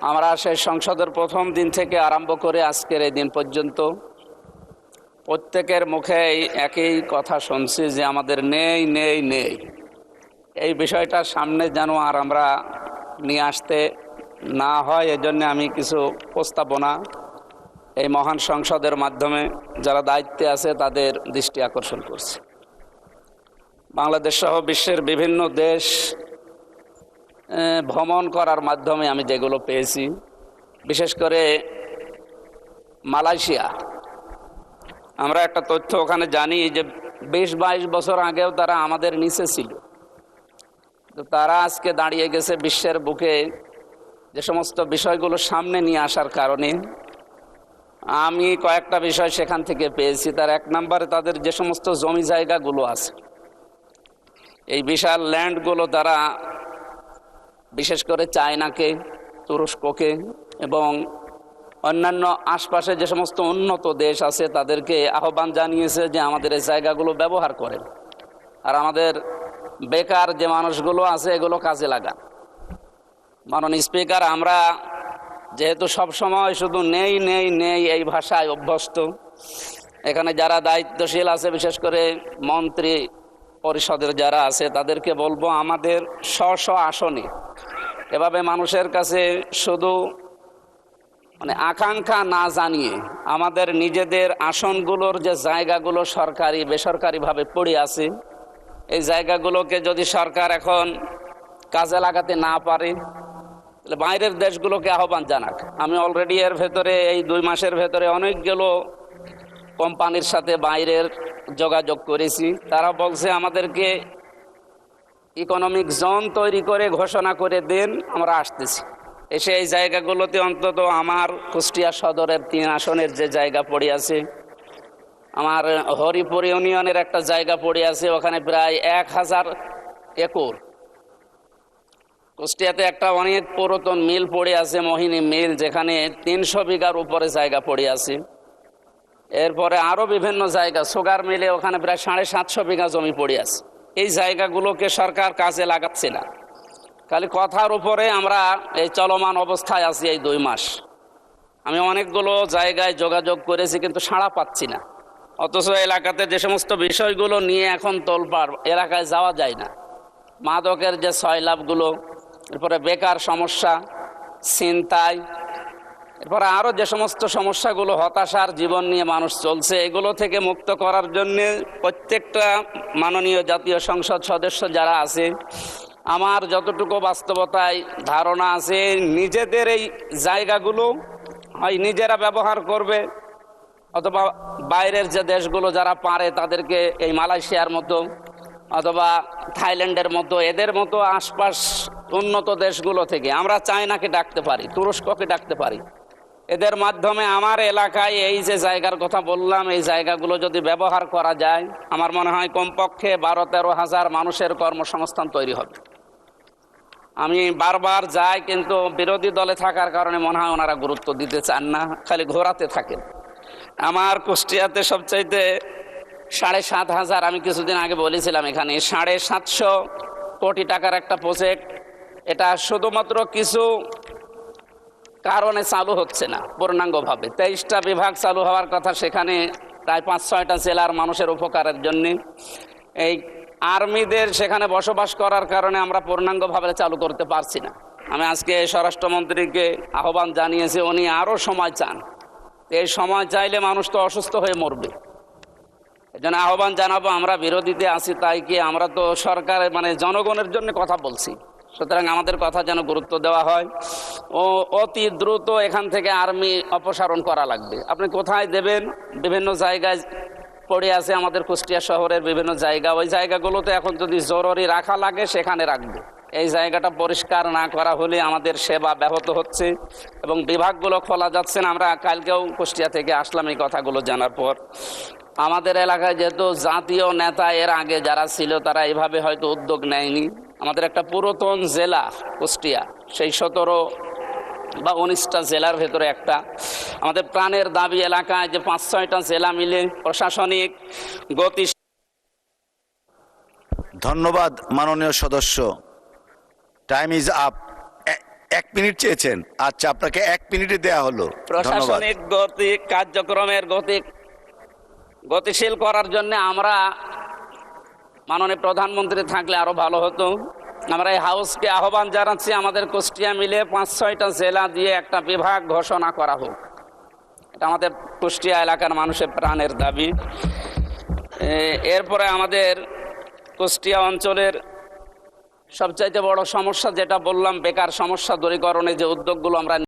আমরা সেই সংসদের প্রথম দিন থেকে আরম্ভ করে আজকের এই দিন পর্যন্ত প্রত্যেকের মুখেই একই কথা শুনছি যে আমাদের নেই নেই নেই। এই বিষয়টা সামনে যেন আর আমরা নিয়ে আসতে না হয়, এজন্য আমি কিছু প্রস্তাবনা এই মহান সংসদের মাধ্যমে যারা দায়িত্বে আছে তাদের দৃষ্টি আকর্ষণ করছি। বাংলাদেশ সহ বিশ্বের বিভিন্ন দেশ ভ্রমণ করার মাধ্যমে আমি যেগুলো পেয়েছি, বিশেষ করে মালয়েশিয়া, আমরা একটা তথ্য ওখানে জানি যে 20-22 বছর আগেও তারা আমাদের নিচে ছিল, তো তারা আজকে দাঁড়িয়ে গেছে বিশ্বের বুকে যে সমস্ত বিষয়গুলো সামনে নিয়ে আসার কারণে। আমি কয়েকটা বিষয় সেখান থেকে পেয়েছি। তার এক নম্বরে তাদের যে সমস্ত জমি জায়গাগুলো আছে, এই বিশাল ল্যান্ডগুলো তারা বিশেষ করে চায়নাকে, তুরস্ককে এবং অন্যান্য আশপাশে যে সমস্ত উন্নত দেশ আছে তাদেরকে আহ্বান জানিয়েছে যে আমাদের এই জায়গাগুলো ব্যবহার করেন, আর আমাদের বেকার যে মানুষগুলো আছে এগুলো কাজে লাগান। মাননীয় স্পিকার, আমরা যেহেতু সব সময় শুধু নেই নেই নেই এই ভাষায় অভ্যস্ত, এখানে যারা দায়িত্বশীল আছে বিশেষ করে মন্ত্রী পরিষদের যারা আছে তাদেরকে বলবো আমাদের স্ব আসনে এভাবে মানুষের কাছে শুধু আকাঙ্ক্ষা না জানিয়ে আমাদের নিজেদের আসনগুলোর যে জায়গাগুলো সরকারি বেসরকারিভাবে পড়ে আছে, এই জায়গাগুলোকে যদি সরকার এখন কাজে লাগাতে না পারে তাহলে বাইরের দেশগুলোকে আহ্বান জানাক। আমি অলরেডি এর ভেতরে এই 2 মাসের ভেতরে অনেকগুলো কোম্পানির সাথে বাইরের যোগাযোগ করেছি। তারা বলছে আমাদেরকে ইকোনমিক জোন তৈরি করে ঘোষণা করে দেন, আমরা আসতেছি। এসে এই জায়গাগুলোতে অন্তত আমার কুষ্টিয়া সদরের 3 আসনের যে জায়গা পড়ে আছে, আমার হরিপুর ইউনিয়নের একটা জায়গা পড়ে আছে, ওখানে প্রায় 1000 একর। কুষ্টিয়াতে একটা অনেক পুরাতন মিল পড়ে আছে, মোহিনী মিল, যেখানে 300 বিঘার উপরে জায়গা পড়ে আছে। এরপরে আরও বিভিন্ন জায়গা, সুগার মিলে ওখানে প্রায় 750 বিঘা জমি পড়ে আছে। এই জায়গাগুলোকে সরকার কাজে লাগাচ্ছে না, খালি কথার উপরে আমরা এই চলমান অবস্থায় আছি এই 2 মাস। আমি অনেকগুলো জায়গায় যোগাযোগ করেছি কিন্তু সাড়া পাচ্ছি না। অথচ এলাকাতে যে সমস্ত বিষয়গুলো নিয়ে এখন তোলপাড়, এলাকায় যাওয়া যায় না। মাদকের যে সয়লাভগুলো, এরপরে বেকার সমস্যা, ছিনতাই, এরপরে আরও যে সমস্ত সমস্যাগুলো, হতাশার জীবন নিয়ে মানুষ চলছে, এগুলো থেকে মুক্ত করার জন্যে প্রত্যেকটা মাননীয় জাতীয় সংসদ সদস্য যারা আছে, আমার যতটুকু বাস্তবতায় ধারণা আছে, নিজেদের এই জায়গাগুলো হয় নিজেরা ব্যবহার করবে, অথবা বাইরের যে দেশগুলো যারা পারে তাদেরকে এই মালয়েশিয়ার মতো অথবা থাইল্যান্ডের মতো, এদের মতো আশপাশ উন্নত দেশগুলো থেকে আমরা চায়নাকে ডাকতে পারি, তুরস্ককে ডাকতে পারি। এদের মাধ্যমে আমার এলাকায় এই যে জায়গার কথা বললাম, এই জায়গাগুলো যদি ব্যবহার করা যায়, আমার মনে হয় কমপক্ষে 12-13 হাজার মানুষের কর্মসংস্থান তৈরি হবে। আমি বারবার যাই, কিন্তু বিরোধী দলে থাকার কারণে মনে হয় ওনারা গুরুত্ব দিতে চান না, খালি ঘোরাতে থাকেন। আমার কুষ্টিয়াতে সবচাইতে 7,500, আমি কিছুদিন আগে বলেছিলাম এখানে 750 কোটি টাকার একটা প্রজেক্ট, এটা শুধুমাত্র কিছু কারণে চালু হচ্ছে না পূর্ণাঙ্গভাবে। 23টা বিভাগ চালু হওয়ার কথা, সেখানে প্রায় 5-6টা জেলার মানুষের উপকারের জন্যে। এই আর্মিদের সেখানে বসবাস করার কারণে আমরা পূর্ণাঙ্গভাবে চালু করতে পারছি না। আমি আজকে স্বরাষ্ট্রমন্ত্রীকে আহ্বান জানিয়েছি, উনি আরও সময় চান। এই সময় চাইলে মানুষ তো অসুস্থ হয়ে মরবে। এজন্য আহ্বান জানাবো, আমরা বিরোধীতে আছি তাই কি, আমরা তো সরকারের জনগণের জন্য কথা বলছি, সুতরাং আমাদের কথা যেন গুরুত্ব দেওয়া হয় ও অতি দ্রুত এখান থেকে আর্মি অপসারণ করা লাগবে। আপনি কোথায় দেবেন? বিভিন্ন জায়গায় পড়ে আছে আমাদের কুষ্টিয়া শহরের বিভিন্ন জায়গা, ওই জায়গাগুলোতে এখন যদি জরুরি রাখা লাগে সেখানে রাখবে। এই জায়গাটা পরিষ্কার না করা হলে আমাদের সেবা ব্যাহত হচ্ছে এবং বিভাগগুলো খোলা যাচ্ছে না। আমরা কালকেও কুষ্টিয়া থেকে আসলাম এই কথাগুলো জানার পর। আমাদের এলাকায় যেহেতু জাতীয় নেতা এর আগে যারা ছিল তারা এইভাবে হয়তো উদ্যোগ নেয়নি। আমাদের একটা পুরাতন জেলা কুষ্টিয়া, সেই 17 বা 19টা জেলার ভেতরে একটা আমাদের প্রাণের দাবি এলাকায় যে 5-6টা জেলা মিলে প্রশাসনিক গতি। ধন্যবাদ মাননীয় সদস্য, টাইম ইজ আপ। 1 মিনিট চেয়েছেন, আচ্ছা আপনাকে 1 মিনিটে দেয়া হলো। ধন্যবাদ। প্রশাসনিক গতি কার্যক্রমের গতিশীল করার জন্য আমরা মাননীয় প্রধানমন্ত্রী থাকলে আরো ভালো হতো। আমরা এই হাউসকে আহ্বান জানাচ্ছি, আমাদের কুষ্টিয়া মিলে 5-6টা জেলা দিয়ে একটা বিভাগ ঘোষণা করা হোক। এটা আমাদের কুষ্টিয়া এলাকার মানুষের প্রাণের দাবি। এরপরে আমাদের কুষ্টিয়া অঞ্চলের সবচাইতে বড় সমস্যা যেটা বললাম, বেকার সমস্যা দূরীকরণে যে উদ্যোগগুলো আমরা